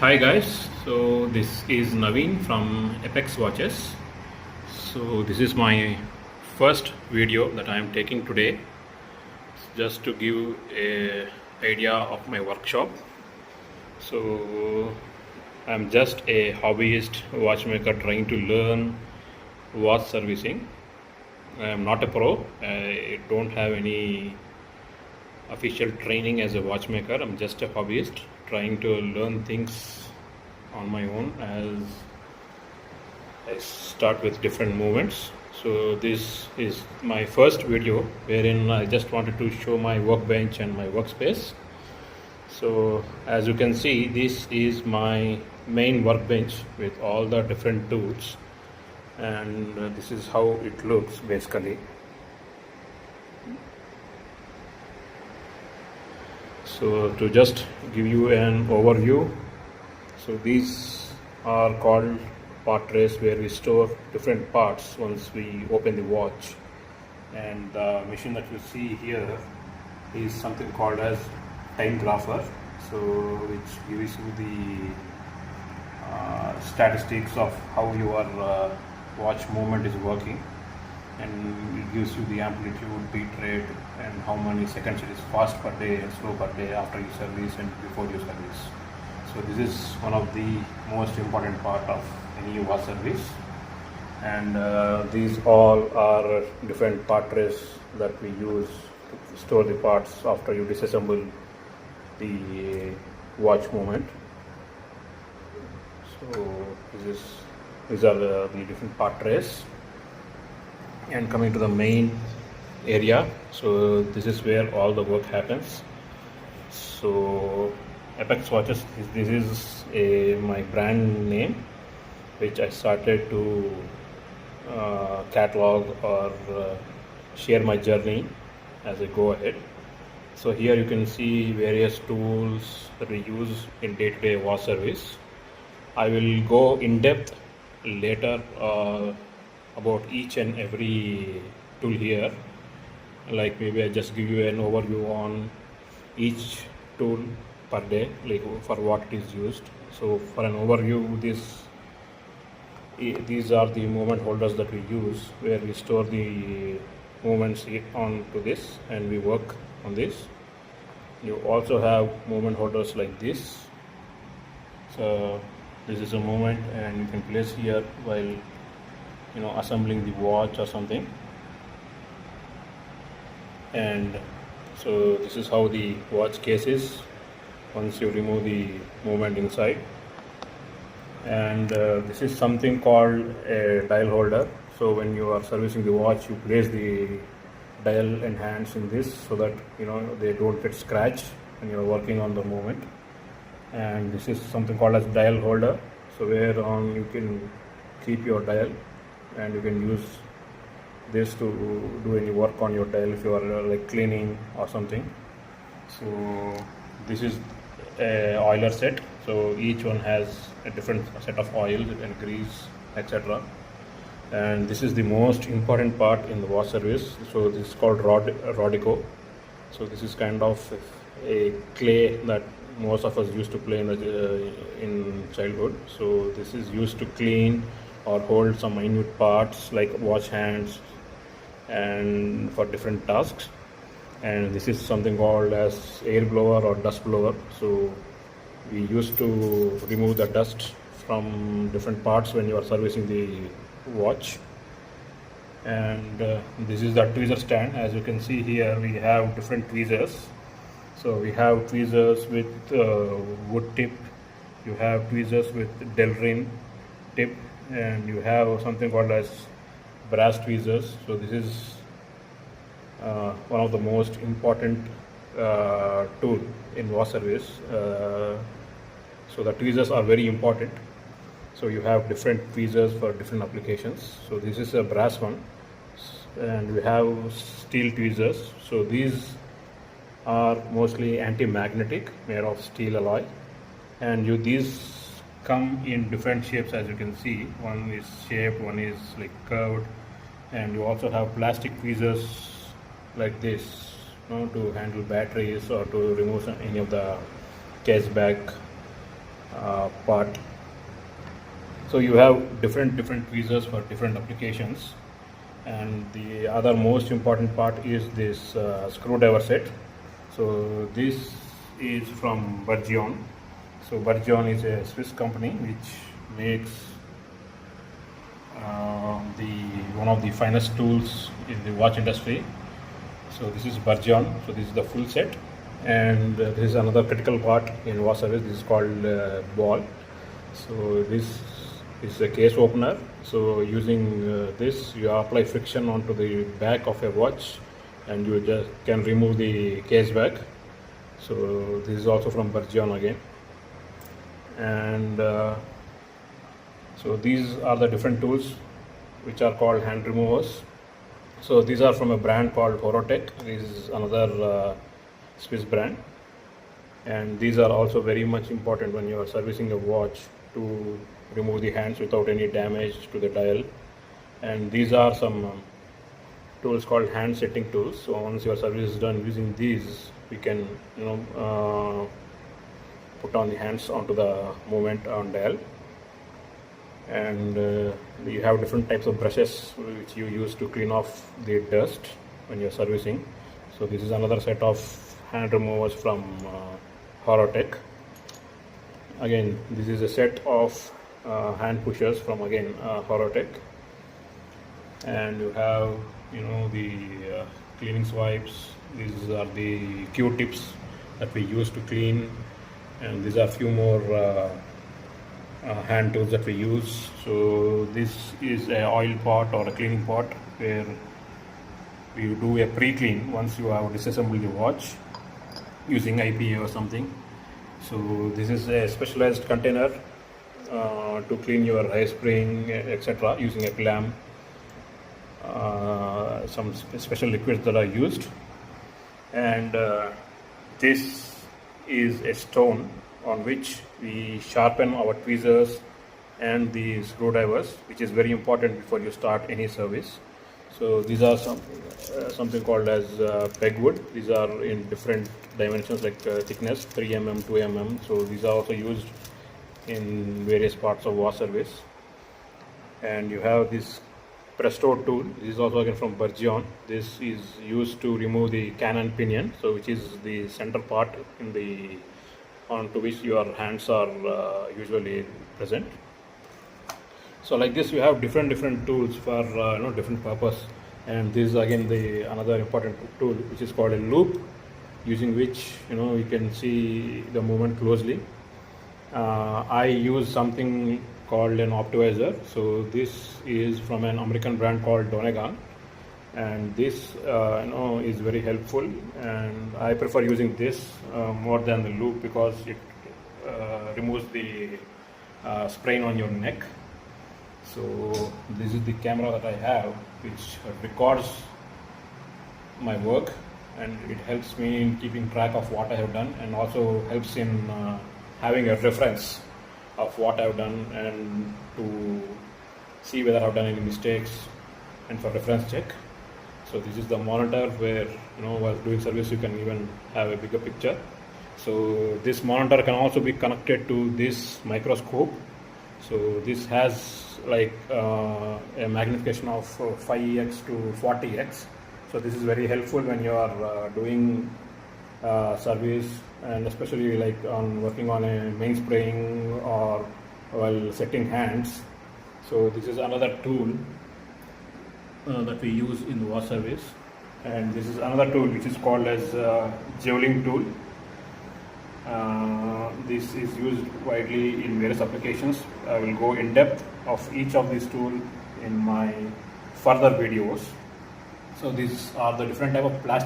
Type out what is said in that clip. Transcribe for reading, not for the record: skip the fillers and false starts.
Hi guys, so this is Naveen from APKX Watches. So this is my first video that I am taking today, just to give a idea of my workshop. So I'm just a hobbyist watchmaker trying to learn watch servicing. I am not a pro. I don't have any official training as a watchmaker. I'm just a hobbyist trying to learn things on my own as I start with different movements. So this is my first video wherein I just wanted to show my workbench and my workspace. So as you can see, this is my main workbench with all the different tools, and this is how it looks basically. So to just give you an overview, so these are called part trays, where we store different parts once we open the watch. And the machine that you see here is something called as time grapher, so which gives you the statistics of how your watch movement is working, and it gives you the amplitude, beat rate, and how many seconds it is fast per day and slow per day after you service and before you service. So this is one of the most important part of any watch service, and these all are different part trays that we use to store the parts after you disassemble the watch movement. So these are the different part trays. And coming to the main area, so this is where all the work happens. So APKX Watches, this is my brand name, which I started to catalog or share my journey as I go ahead. So here you can see various tools that we use in day-to-day watch service. I will go in depth later about each and every tool here. Like maybe I just give you an overview on each tool per day, like for what it is used. So for an overview, these are the movement holders that we use, where we store the movements onto this and we work on this. You also have movement holders like this. So this is a movement, and you can place here while assembling the watch or something. And so this is how the watch case is once you remove the movement inside. And this is something called a dial holder. So when you are servicing the watch, you place the dial and hands in this so that they don't get scratched when you are working on the movement. And this is something called as dial holder, so where on you can keep your dial, and you can use this to do any work on your dial if you are like cleaning or something. So this is a oiler set, so each one has a different set of oils and grease, etc. And this is the most important part in the watch service. So this is called rodico. So this is kind of a clay that most of us used to play in childhood. So this is used to clean or hold some minute parts like watch hands and for different tasks. And this is something called as air blower or dust blower. So we used to remove the dust from different parts when you are servicing the watch. And this is the tweezer stand. As you can see here, we have different tweezers. So we have tweezers with wood tip, you have tweezers with Delrin tip, and you have something called as brass tweezers. So this is one of the most important tool in watch service. So the tweezers are very important. So you have different tweezers for different applications. So this is a brass one, and we have steel tweezers. So these are mostly anti-magnetic, made of steel alloy, and these come in different shapes. As you can see, one is shaped, one is like curved, and you also have plastic tweezers like this, to handle batteries or to remove any of the case back part. So you have different tweezers for different applications, and the other most important part is this screwdriver set. So this is from Bergeon. So Bergeon is a Swiss company which makes one of the finest tools in the watch industry. So this is Bergeon. So this is the full set, and this is another critical part in watch service. This is called ball. So this is a case opener. So using this, you apply friction onto the back of a watch, and you just can remove the case back. So this is also from Bergeon again, and so these are the different tools which are called hand removers. So these are from a brand called Horotech. This is another Swiss brand, and these are also very much important when you are servicing a watch to remove the hands without any damage to the dial. And these are some tools called hand setting tools. So once your service is done using these, we can put on the hands onto the movement on dial. And you have different types of brushes which you use to clean off the dust when you're servicing. So this is another set of hand removers from Horotech. Again, this is a set of hand pushers from again Horotech, and you have the cleaning swipes. These are the Q-tips that we use to clean, and these are few more hand tools that we use. So this is a oil pot or a cleaning pot where we do a pre-clean once you have disassembled the watch using IPA or something. So this is a specialized container to clean your hairspring, etc., using a clamp. Some special liquids that are used, and this is a stone on which we sharpen our tweezers and the screwdrivers, which is very important before you start any service. So these are something called as pegwood. These are in different dimensions, like thickness 3 mm, 2 mm. So these are also used in various parts of watch service. And you have this Presto tool. This is also again from Bergeon. This is used to remove the cannon pinion, so which is the center part in the onto which your hands are usually present. So like this, you have different tools for different purpose. And this is again the another important tool, which is called a loop, using which you can see the movement closely. I use something called an optimizer. So this is from an American brand called Donegan, and this is very helpful, and I prefer using this more than the loop because it removes the sprain on your neck. So this is the camera that I have, which records my work, and it helps me in keeping track of what I have done, and also helps in having a reference of what I have done and to see whether I have done any mistakes and for reference check. So this is the monitor where while doing service you can even have a bigger picture. So this monitor can also be connected to this microscope. So this has like a magnification of 5x to 40x. So this is very helpful when you are doing service, and especially like on working on a mainspring or while setting hands. So this is another tool that we use in the watch service, and this is another tool which is called as javelin tool. This is used widely in various applications. I will go in depth of each of these tools in my further videos. So these are the different type of plastic